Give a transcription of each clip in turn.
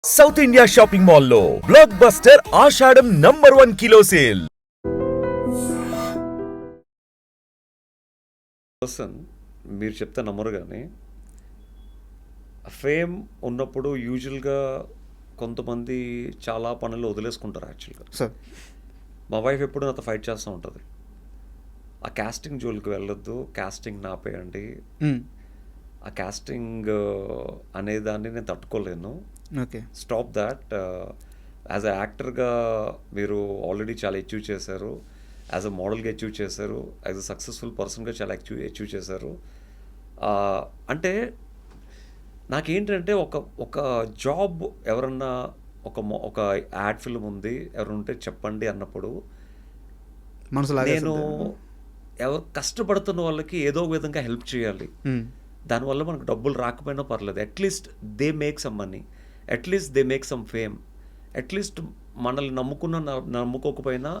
South India shopping మాల్లో block buster ఆషాఢం #1 kilo sale. Person మీరు చెప్తే నమ్మరు కానీ ఫేమ్ ఉన్నప్పుడు యూజువల్గా కొంతమంది చాలా పనులు వదిలేసుకుంటారు యాక్చువల్గా. సార్ మా వైఫ్ ఎప్పుడు నాతో ఫైట్ చేస్తూ ఉంటుంది. ఆ కాస్టింగ్ జోలికి వెళ్ళొద్దు, కాస్టింగ్ నాపేయండి, ఆ కాస్టింగ్ అనే దాన్ని నేను తట్టుకోలేను, okay stop that. As a యాక్టర్గా మీరు ఆల్రెడీ చాలా అచీవ్ చేశారు, యాజ్ అ మోడల్గా అచీవ్ చేశారు, యాజ్ అ సక్సెస్ఫుల్ పర్సన్గా చాలా అచీవ్ చేశారు. అంటే నాకేంటంటే ఒక ఒక జాబ్ ఎవరన్నా ఒక యాడ్ ఫిల్మ్ ఉంది ఎవరు ఉంటే చెప్పండి అన్నప్పుడు నేను ఎవరు కష్టపడుతున్న వాళ్ళకి ఏదో ఒక విధంగా హెల్ప్ చేయాలి. దానివల్ల మనకు డబ్బులు రాకపోయినా పర్లేదు, at least they make some money, at least they make some fame, at least మనల్ని నమ్ముకోకపోయినా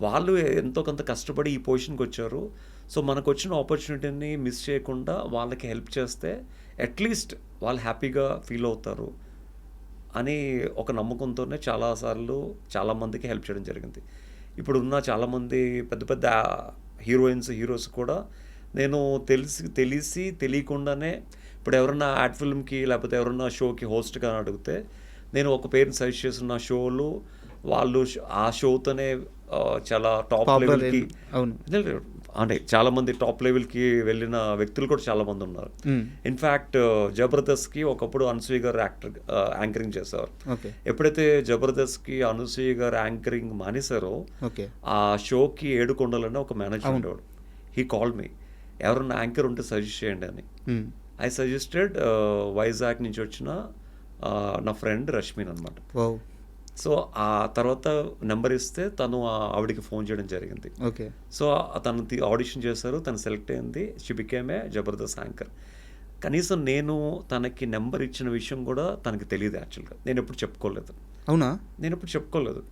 వాళ్ళు ఎంతో కొంత కష్టపడి ఈ పొజిషన్కి వచ్చారు. సో మనకు వచ్చిన ఆపర్చునిటీని మిస్ చేయకుండా వాళ్ళకి హెల్ప్ చేస్తే అట్లీస్ట్ వాళ్ళు హ్యాపీగా ఫీల్ అవుతారు అని ఒక నమ్మకంతోనే చాలాసార్లు చాలామందికి హెల్ప్ చేయడం జరిగింది. ఇప్పుడున్న చాలామంది పెద్ద పెద్ద హీరోస్ కూడా నేను తెలియకుండానే ఇప్పుడు ఎవరన్నా యాడ్ ఫిల్మ్కి లేకపోతే ఎవరన్నా షోకి హోస్ట్గా అడిగితే నేను ఒక పేరుని సజెస్ట్ చేసిన షోలు వాళ్ళు ఆ షోతోనే చాలా టాప్ లెవెల్కి, అంటే చాలామంది టాప్ లెవెల్కి వెళ్ళిన వ్యక్తులు కూడా చాలామంది ఉన్నారు. ఇన్ఫ్యాక్ట్ జబర్దస్త్కి ఒకప్పుడు అనసూయ గారు యాంకరింగ్ చేశారు. ఎప్పుడైతే జబర్దస్త్కి అనసూయ గారు యాంకరింగ్ మానేశారో ఆ షోకి ఏడుకొండలని ఒక మేనేజర్ ఉండేవాడు. హీ కాల్ మీ, ఎవరన్నా యాంకర్ ఉంటే సజెస్ట్ చేయండి అని. ఐ సజెస్టెడ్ వైజాగ్ నుంచి వచ్చిన నా ఫ్రెండ్ రష్మిన్ అనమాట. సో ఆ తర్వాత నెంబర్ ఇస్తే తను ఆవిడికి ఫోన్ చేయడం జరిగింది. సో తను ఆడిషన్ చేశారు, తను సెలెక్ట్ అయింది, she became a Jabardasth anchor. కనీసం నేను తనకి నెంబర్ ఇచ్చిన విషయం కూడా తనకి తెలియదు యాక్చువల్గా. నేను ఎప్పుడు చెప్పుకోలేదు. అవునా? నేను ఎప్పుడు చెప్పుకోలేదు.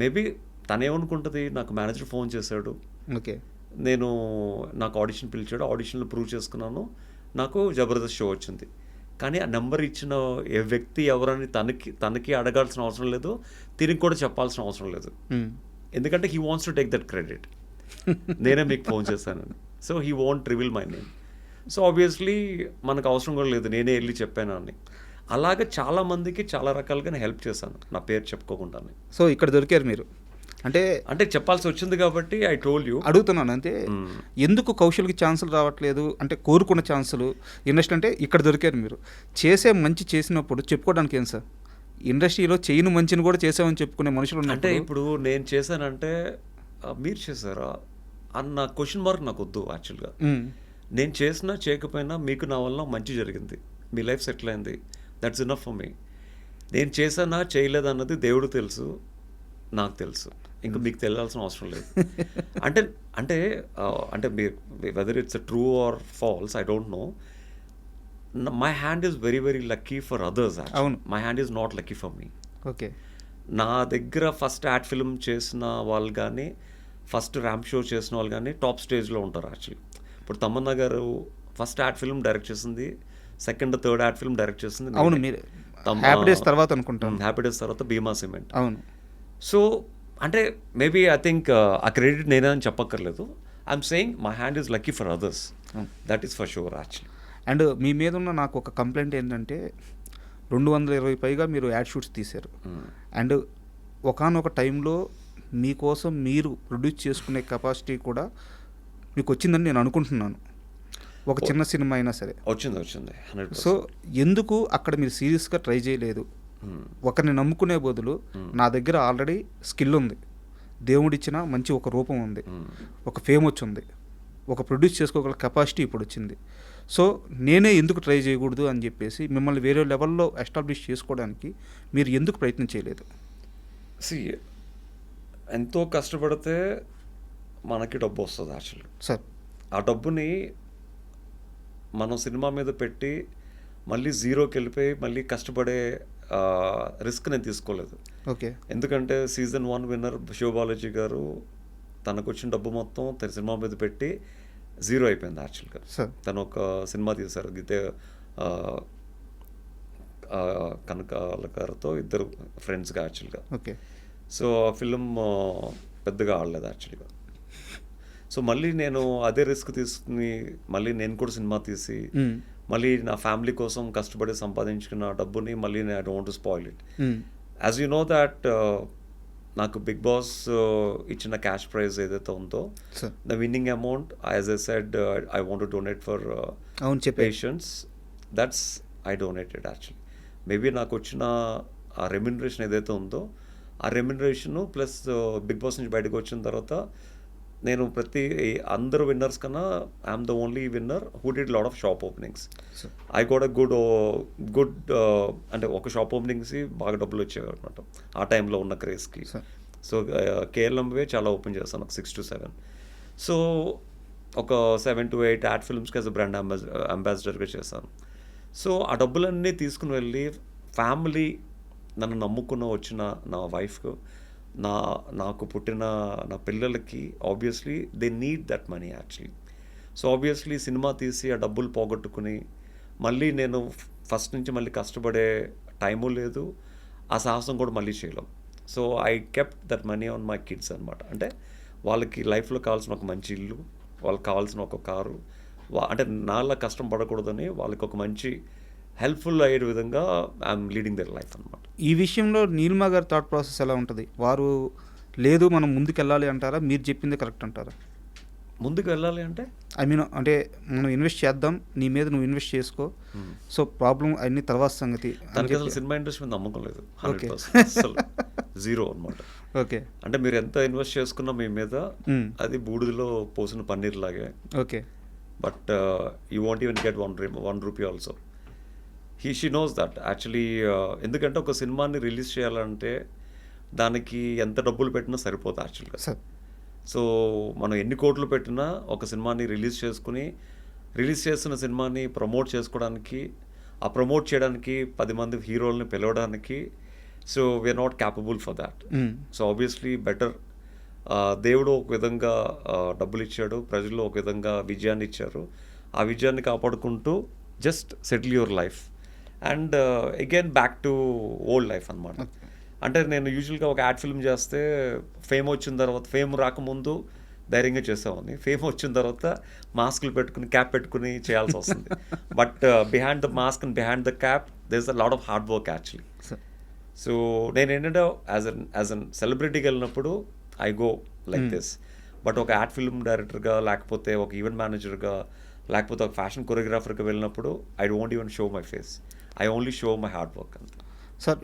మేబీ తనేమనుకుంటుంది, నాకు మేనేజర్ ఫోన్ చేశాడు, నాకు ఆడిషన్ పిలిచాడు, ఆడిషన్లో ప్రూవ్ చేసుకున్నాను, నాకు జబర్దస్త్ షో వచ్చింది. కానీ ఆ నెంబర్ ఇచ్చిన ఏ వ్యక్తి ఎవరని తనకి అడగాల్సిన అవసరం లేదు, తిరిగి కూడా చెప్పాల్సిన అవసరం లేదు. ఎందుకంటే he wants to take that credit. నేనే మీకు ఫోన్ చేశానని. So he want reveal my name. So obviously మనకు అవసరం కూడా లేదు, నేనే వెళ్ళి చెప్పాను అని. అలాగే చాలామందికి చాలా రకాలుగా నేను హెల్ప్ చేశాను నా పేరు చెప్పుకోకుండానే. సో ఇక్కడ దొరికారు మీరు, అంటే చెప్పాల్సి వచ్చింది కాబట్టి ఐ టోల్డ్ యూ. అడుగుతున్నాను అంటే ఎందుకు కౌశల్కి ఛాన్సులు రావట్లేదు అంటే కోరుకున్న ఛాన్సులు ఇండస్ట్రీ అంటే ఇక్కడ దొరికారు మీరు. చేసే మంచి చేసినప్పుడు చెప్పుకోవడానికి ఏం సార్, ఇండస్ట్రీలో చేయను మంచిని కూడా చేసామని చెప్పుకునే మనుషులు ఉన్నారు. అంటే ఇప్పుడు నేను చేశానంటే మీరు చేశారా అన్న క్వశ్చన్ మార్క్ నాకు వద్దు యాక్చువల్గా. నేను చేసినా చేయకపోయినా మీకు నా వల్ల మంచి జరిగింది, మీ లైఫ్ సెటిల్ అయింది, దట్స్ ఇనఫ్ ఫర్ మీ. నేను చేశానా చేయలేదు అన్నది దేవుడు తెలుసు, నాకు తెలుసు, ఇంకా మీకు తెలియాల్సిన అవసరం లేదు. అంటే అంటే అంటే whether it's true or false I don't know. My hand is very very lucky for others. My hand is not lucky for me. నా దగ్గర ఫస్ట్ యాడ్ ఫిల్మ్ చేసిన వాళ్ళు కానీ ఫస్ట్ ర్యాంప్ షో చేసిన వాళ్ళు కానీ టాప్ స్టేజ్లో ఉంటారు యాక్చువల్లీ. ఇప్పుడు Tamannaah garu first ad film direct చేసింది, second third ad film direct చేసింది. హ్యాపీ డేస్ తర్వాత అనుకుంటాను, హ్యాపీ డేస్ తర్వాత భీమా సిమెంట్. అవును. సో అంటే మేబీ ఐ థింక్ ఆ క్రెడిట్ నేనే అని చెప్పక్కర్లేదు. I'm saying my hand is lucky for others, that is for sure actually. And మీ మీద ఉన్న నాకు ఒక కంప్లైంట్ ఏంటంటే 220 పైగా మీరు యాడ్ షూట్స్ తీశారు. అండ్ ఒకానొక టైంలో మీకోసం మీరు ప్రొడ్యూస్ చేసుకునే కెపాసిటీ కూడా మీకు వచ్చిందని నేను అనుకుంటున్నాను, ఒక చిన్న సినిమా అయినా సరే. వచ్చింది. సో ఎందుకు అక్కడ మీరు సీరియస్గా ట్రై చేయలేదు? ఒకరిని నమ్ముకునే బదులు నా దగ్గర ఆల్రెడీ స్కిల్ ఉంది, దేవుడిచ్చిన మంచి ఒక రూపం ఉంది, ఒక ఫేమ్ వచ్చింది, ఒక ప్రొడ్యూస్ చేసుకోగల కెపాసిటీ ఇప్పుడు వచ్చింది, సో నేనే ఎందుకు ట్రై చేయకూడదు అని చెప్పేసి మిమ్మల్ని వేరే లెవెల్లో ఎస్టాబ్లిష్ చేసుకోవడానికి మీరు ఎందుకు ప్రయత్నం చేయలేదు? ఎంతో కష్టపడితే మనకి డబ్బు వస్తుంది యాక్చువల్లీ సార్. ఆ డబ్బుని మనం సినిమా మీద పెట్టి మళ్ళీ జీరోకి వెళ్ళిపోయి మళ్ళీ కష్టపడే రిస్క్ నేను తీసుకోలేదు. ఎందుకంటే సీజన్ 1 విన్నర్ శివబాలాజీ గారు తనకు వచ్చిన డబ్బు మొత్తం తన సినిమా మీద పెట్టి జీరో అయిపోయింది యాక్చువల్గా. తను ఒక సినిమా తీశారు, కనకాలకర్తో ఇద్దరు ఫ్రెండ్స్గా యాక్చువల్గా. ఓకే. సో ఆ ఫిలిం పెద్దగా ఆడలేదు యాక్చువల్గా. సో మళ్ళీ నేను అదే రిస్క్ తీసుకుని మళ్ళీ నేను కూడా సినిమా తీసి మళ్ళీ నా ఫ్యామిలీ కోసం కష్టపడి సంపాదించుకున్న డబ్బుని మళ్ళీ నేను I don't spoil it. As you know that నాకు బిగ్ బాస్ ఇచ్చిన క్యాష్ ప్రైజ్ ఏదైతే ఉందో sir the winning amount as I said I want to donate for అవును చెప్పే patients. That's I donated actually. Maybe నాకు వచ్చిన ఆ రెమ్యునరేషన్ ఏదైతే ఉందో ఆ రెమ్యునరేషను ప్లస్ బిగ్ బాస్ నుంచి బయటకు వచ్చిన తర్వాత నేను అందరు విన్నర్స్ కన్నా I'm the only winner who did lot of shop openings. I got a good అంటే ఒక షాప్ ఓపెనింగ్స్ బాగా డబ్బులు వచ్చేవి అనమాట ఆ టైంలో ఉన్న క్రేజ్కి. సో కేఎల్ఎంవే చాలా ఓపెన్ చేస్తాను, ఒక 6 to 7. సో ఒక 7 to 8 యాడ్ ఫిల్మ్స్కి యాజ్ అ బ్రాండ్ అంబాసిడర్గా చేశాను. సో ఆ డబ్బులన్నీ తీసుకుని వెళ్ళి ఫ్యామిలీ నన్ను నమ్ముకున్న వచ్చిన నా వైఫ్కు నాకు పుట్టిన నా పిల్లలకి obviously they need that money actually. So obviously cinema తీసి ఆ డబ్బులు పోగొట్టుకుని మళ్ళీ నేను ఫస్ట్ నుంచి మళ్ళీ కష్టపడే టైము లేదు, ఆ సాహసం కూడా మళ్ళీ చేయలేం. So I kept that money on my kids అనమాట. అంటే వాళ్ళకి లైఫ్లో కావాల్సిన ఒక మంచి ఇల్లు, వాళ్ళకి కావాల్సిన ఒక కారు, అంటే నాలా కష్టం పడకూడదని వాళ్ళకి ఒక మంచి హెల్ప్ఫుల్ అయ్యే విధంగా ఐఎమ్ లీడింగ్ దర్ లైఫ్ అనమాట. ఈ విషయంలో నీలిమా గారి థాట్ ప్రాసెస్ ఎలా ఉంటుంది? వారు లేదు మనం ముందుకు వెళ్ళాలి అంటారా, మీరు చెప్పింది కరెక్ట్ అంటారా? ముందుకు వెళ్ళాలి అంటే ఐ మీన్ అంటే మనం ఇన్వెస్ట్ చేద్దాం, నీ మీద నువ్వు ఇన్వెస్ట్ చేసుకో, సో ప్రాబ్లం అన్ని తర్వాత సంగతి. దానికి అసలు సినిమా ఇండస్ట్రీ మీద నమ్మకం లేదు, 100% అసలు జీరో అనమాట. ఓకే. అంటే మీరు ఎంత ఇన్వెస్ట్ చేసుకున్నా మీ మీద అది బూడిదలో పోసిన పన్నీర్ లాగే. Okay. But you want even get 1 rupee also. She knows that actually. ఎందుకంటే ఒక సినిమాని రిలీజ్ చేయాలంటే దానికి ఎంత డబ్బులు పెట్టినా సరిపోతుంది యాక్చువల్గా. సో మనం ఎన్ని కోట్లు పెట్టినా ఒక సినిమాని రిలీజ్ చేస్తున్న సినిమాని ప్రమోట్ చేసుకోవడానికి, ఆ ప్రమోట్ చేయడానికి 10 మంది హీరోల్ని పిలవడానికి, so we are not capable for that. So obviously better దేవుడు ఒక విధంగా డబ్బులు ఇచ్చాడు, ప్రజలు ఒక విధంగా విజయాన్ని ఇచ్చారు, ఆ విజయాన్ని కాపాడుకుంటూ just settle your life and again back to old life అనమాట. అంటే నేను యూజువల్గా ఒక యాడ్ ఫిల్మ్ చేస్తే ఫేమ్ వచ్చిన తర్వాత, ఫేమ్ రాకముందు ధైర్యంగా చేసేవాడిని, ఫేమ్ వచ్చిన తర్వాత మాస్కులు పెట్టుకుని క్యాప్ పెట్టుకుని చేయాల్సి వస్తుంది. But behind the mask and behind the cap there is a lot of hard work actually. So నేను ఏంటంటే యాజ్ అన్ సెలబ్రిటీకి వెళ్ళినప్పుడు I go like this. But ఒక యాడ్ ఫిల్మ్ డైరెక్టర్గా, లేకపోతే ఒక ఈవెంట్ మేనేజర్గా, లేకపోతే ఒక ఫ్యాషన్ కొరియోగ్రాఫర్గా వెళ్ళినప్పుడు I don't even show my face, I only show my hard work అంతే. సార్